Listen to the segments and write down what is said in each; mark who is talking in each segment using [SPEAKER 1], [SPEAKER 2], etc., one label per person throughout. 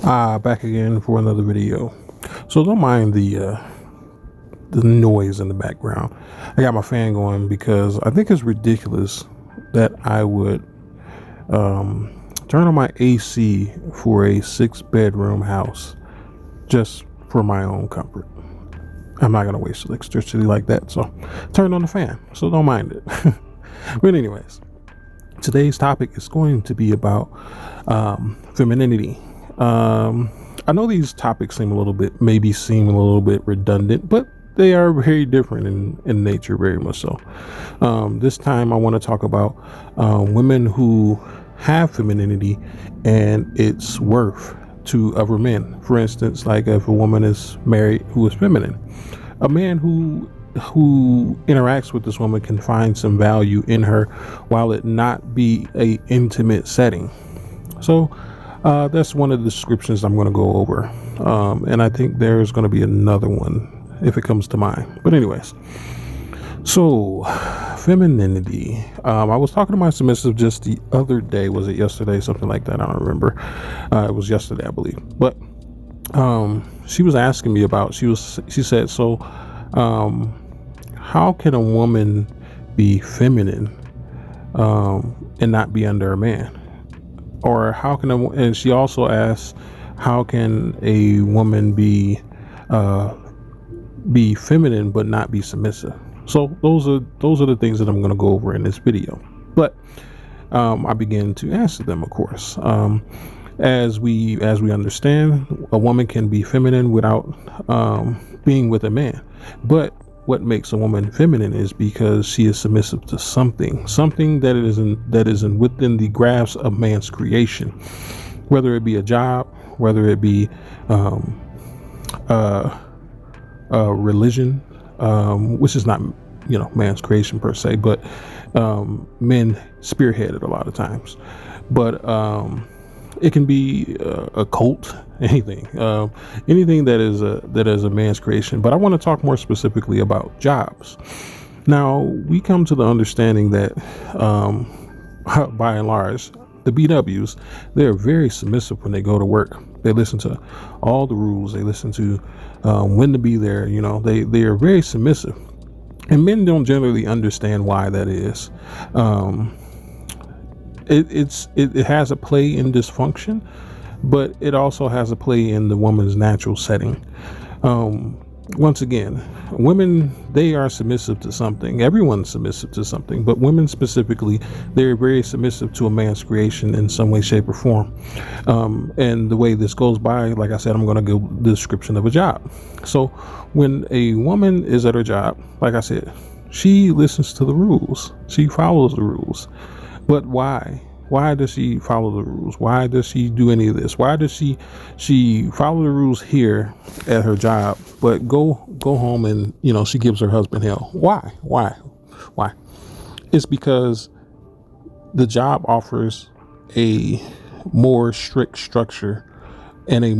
[SPEAKER 1] Back again for another video. So don't mind the noise in the background. I got my fan going because I think it's ridiculous that I would turn on my AC for a 6-bedroom house just for my own comfort. I'm not gonna waste electricity like that, so turn on the fan. So don't mind it. But anyways, today's topic is going to be about femininity. I know these topics seem a little bit redundant, but they are very different in nature, very much so. This time I want to talk about women who have femininity and its worth to other men. For instance, like if a woman is married who is feminine, a man who interacts with this woman can find some value in her while it not be a intimate setting. So that's one of the descriptions I'm going to go over. And I think there's going to be another one if it comes to mind. But anyways, so femininity. I was talking to my submissive just the other day. Was it yesterday? Something like that. I don't remember. It was yesterday, I believe. But she was asking me about, she said, so how can a woman be feminine and not be under a man? Or how can and she also asked, how can a woman be feminine but not be submissive? So those are the things that I'm going to go over in this video. But I begin to answer them, of course. As we understand, a woman can be feminine without being with a man. But what makes a woman feminine is because she is submissive to something that is within the grasp of man's creation, whether it be a job, whether it be a religion, which is not man's creation per se, but men spearhead it a lot of times. But it can be a cult, anything that is a man's creation. But I want to talk more specifically about jobs. Now we come to the understanding that by and large, the BWs, they're very submissive when they go to work. They listen to all the rules. They listen to when to be there. They are very submissive, and men don't generally understand why that is. It has a play in dysfunction, but it also has a play in the woman's natural setting. Once again, women, they are submissive to something. Everyone's submissive to something, but women specifically, they're very submissive to a man's creation in some way, shape, or form. And the way this goes by, like I said, I'm going to go the description of a job. So when a woman is at her job, like I said, she listens to the rules. She follows the rules. But why? Why does she follow the rules? Why does she do any of this? Why does she follow the rules here at her job, but go home and she gives her husband hell? Why? It's because the job offers a more strict structure and a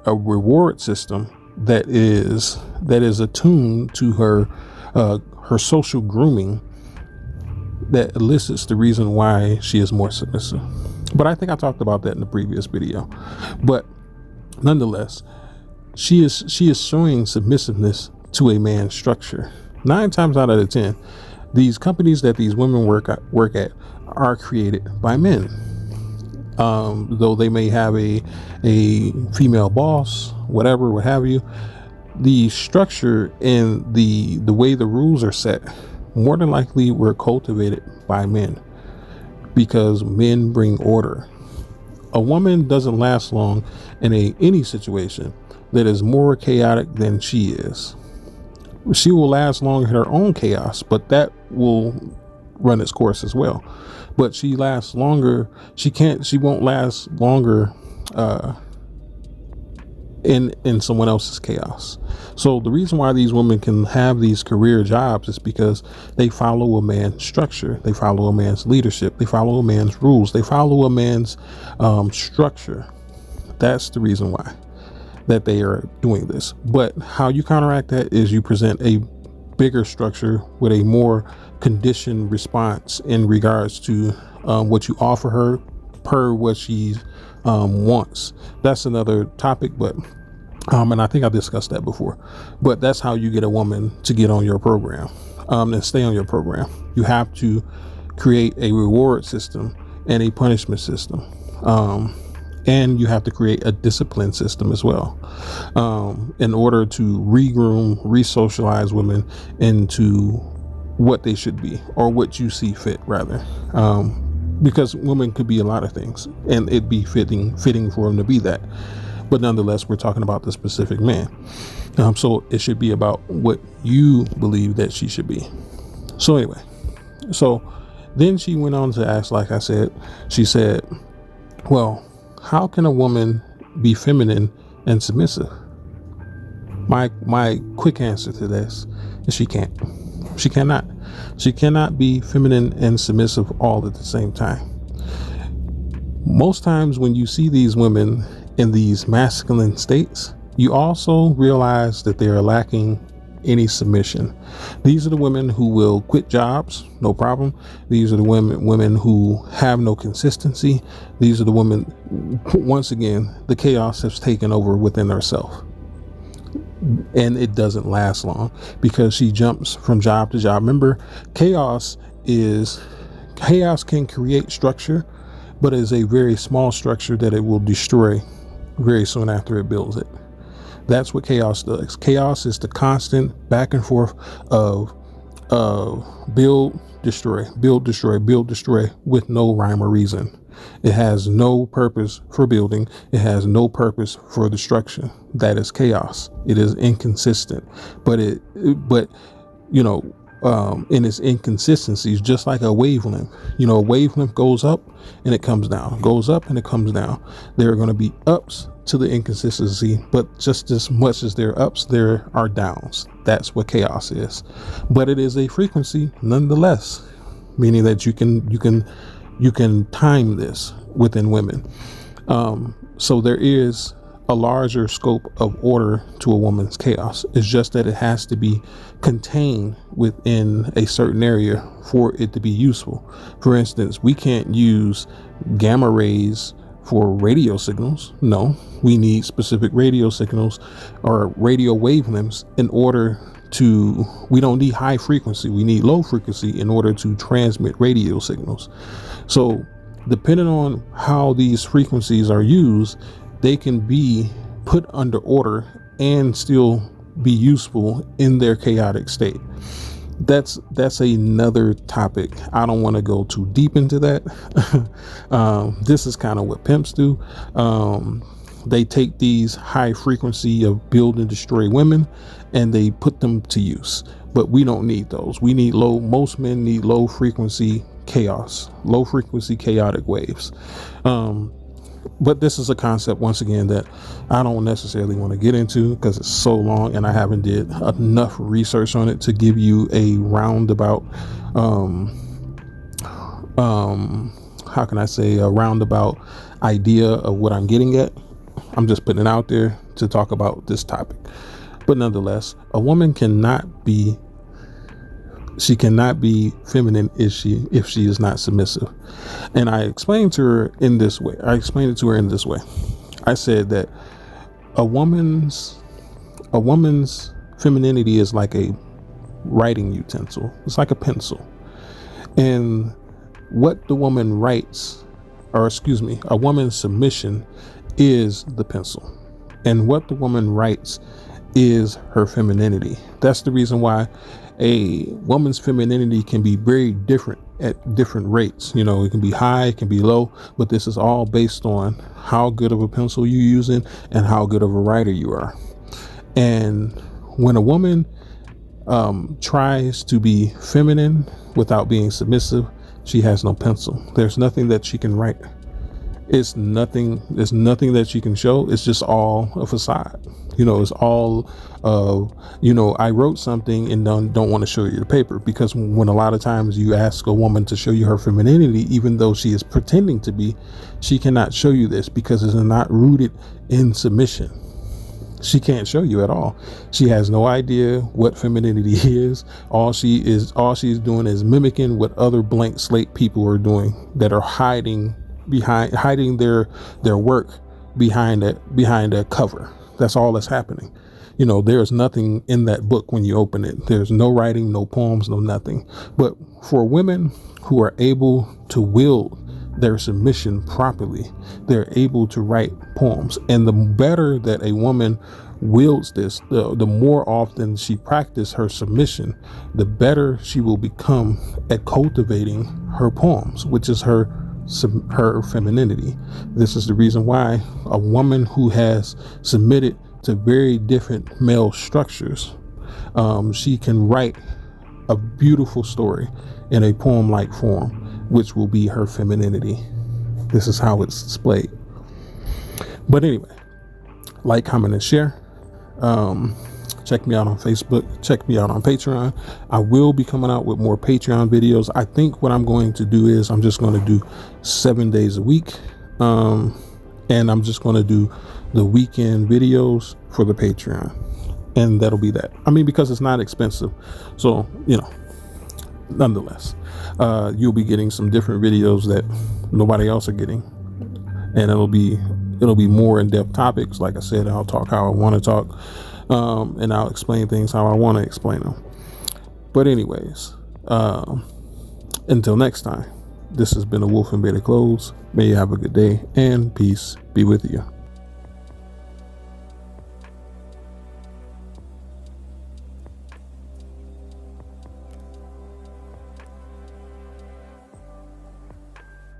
[SPEAKER 1] reward system that is attuned to her social grooming, that elicits the reason why she is more submissive. But I think I talked about that in the previous video. But nonetheless, she is showing submissiveness to a man's structure. 9 times out of 10, these companies that these women work at are created by men. Though they may have a female boss, whatever, what have you, the structure and the way the rules are set more than likely were cultivated by men, because men bring order. A woman doesn't last long in any situation that is more chaotic than she is. She will last long in her own chaos, but that will run its course as well. But she lasts longer. She won't last longer in someone else's chaos. So the reason why these women can have these career jobs is because they follow a man's structure. They follow a man's leadership. They follow a man's rules. They follow a man's structure. That's the reason why that they are doing this. But how you counteract that is you present a bigger structure with a more conditioned response in regards to what you offer her per what she's wants. That's another topic, but and I think I discussed that before, but that's how you get a woman to get on your program, and stay on your program. You have to create a reward system and a punishment system. And you have to create a discipline system as well, in order to regroom, re-socialize women into what they should be, or what you see fit, rather. Because women could be a lot of things, and it'd be fitting for them to be that. But nonetheless, we're talking about the specific man. So it should be about what you believe that she should be. So anyway, so then she went on to ask, like I said, she said, well, how can a woman be feminine and submissive? My quick answer to this is she can't. She cannot. She cannot be feminine and submissive all at the same time. Most times when you see these women in these masculine states, you also realize that they are lacking any submission. These are the women who will quit jobs, no problem. These are the women who have no consistency. These are the women, once again, the chaos has taken over within herself. And it doesn't last long because she jumps from job to job. Remember, chaos can create structure, but it's a very small structure that it will destroy very soon after it builds it. That's what chaos does. Chaos is the constant back and forth of build, destroy, build, destroy, build, destroy, with no rhyme or reason. It has no purpose for building. It has no purpose for destruction. That is chaos. It is inconsistent, but in its inconsistencies, just like a wavelength. A wavelength goes up and it comes down, goes up and it comes down. There are going to be ups to the inconsistency, but just as much as there are ups, there are downs. That's what chaos is. But it is a frequency nonetheless, meaning that you can time this within women. So there is a larger scope of order to a woman's chaos. It's just that it has to be contained within a certain area for it to be useful. For instance, we can't use gamma rays for radio signals. No, we need specific radio signals or radio wavelengths in order to, we don't need high frequency. We need low frequency in order to transmit radio signals. So depending on how these frequencies are used, they can be put under order and still be useful in their chaotic state. That's another topic. I don't want to go too deep into that. This is kind of what pimps do. They take these high frequency of build and destroy women and they put them to use. But we don't need those. We need most men need low frequency chaos, low frequency chaotic waves. But this is a concept, once again, that I don't necessarily want to get into because it's so long and I haven't did enough research on it to give you a roundabout, how can I say, a roundabout idea of what I'm getting at. I'm just putting it out there to talk about this topic. But nonetheless, a woman cannot be feminine if she is not submissive. And I explained to her in this way. I said that a woman's femininity is like a writing utensil. It's like a pencil. And what the woman writes, a woman's submission is the pencil. And what the woman writes is her femininity. That's the reason why a woman's femininity can be very different at different rates. It can be high, it can be low, but this is all based on how good of a pencil you're using and how good of a writer you are. And when a woman tries to be feminine without being submissive, she has no pencil. There's nothing that she can write. There's nothing that she can show. It's just all a facade. It's all I wrote something and don't want to show you the paper, because when a lot of times you ask a woman to show you her femininity, even though she is pretending to be, she cannot show you this because it's not rooted in submission. She can't show you at all. She has no idea what femininity is. All she's doing is mimicking what other blank slate people are doing that are hiding hiding their work behind a cover. That's all that's happening. There's nothing in that book when you open it. There's no writing, no poems, no nothing. But for women who are able to wield their submission properly, they're able to write poems. And the better that a woman wields this, the more often she practices her submission, the better she will become at cultivating her poems, which is her femininity. This is the reason why a woman who has submitted to very different male structures, she can write a beautiful story in a poem-like form, which will be her femininity. This is how it's displayed. But anyway, like, comment, and share. Check me out on Facebook. Check me out on Patreon. I will be coming out with more Patreon videos. I think what I'm going to do is I'm just going to do 7 days a week. And I'm just going to do the weekend videos for the Patreon. And that'll be that. I mean, because it's not expensive. So, nonetheless, you'll be getting some different videos that nobody else are getting. And it'll be more in-depth topics. Like I said, I'll talk how I want to talk. And I'll explain things how I want to explain them. But anyways, until next time, this has been a Wolf in Bearded Clothes. May you have a good day, and peace be with you.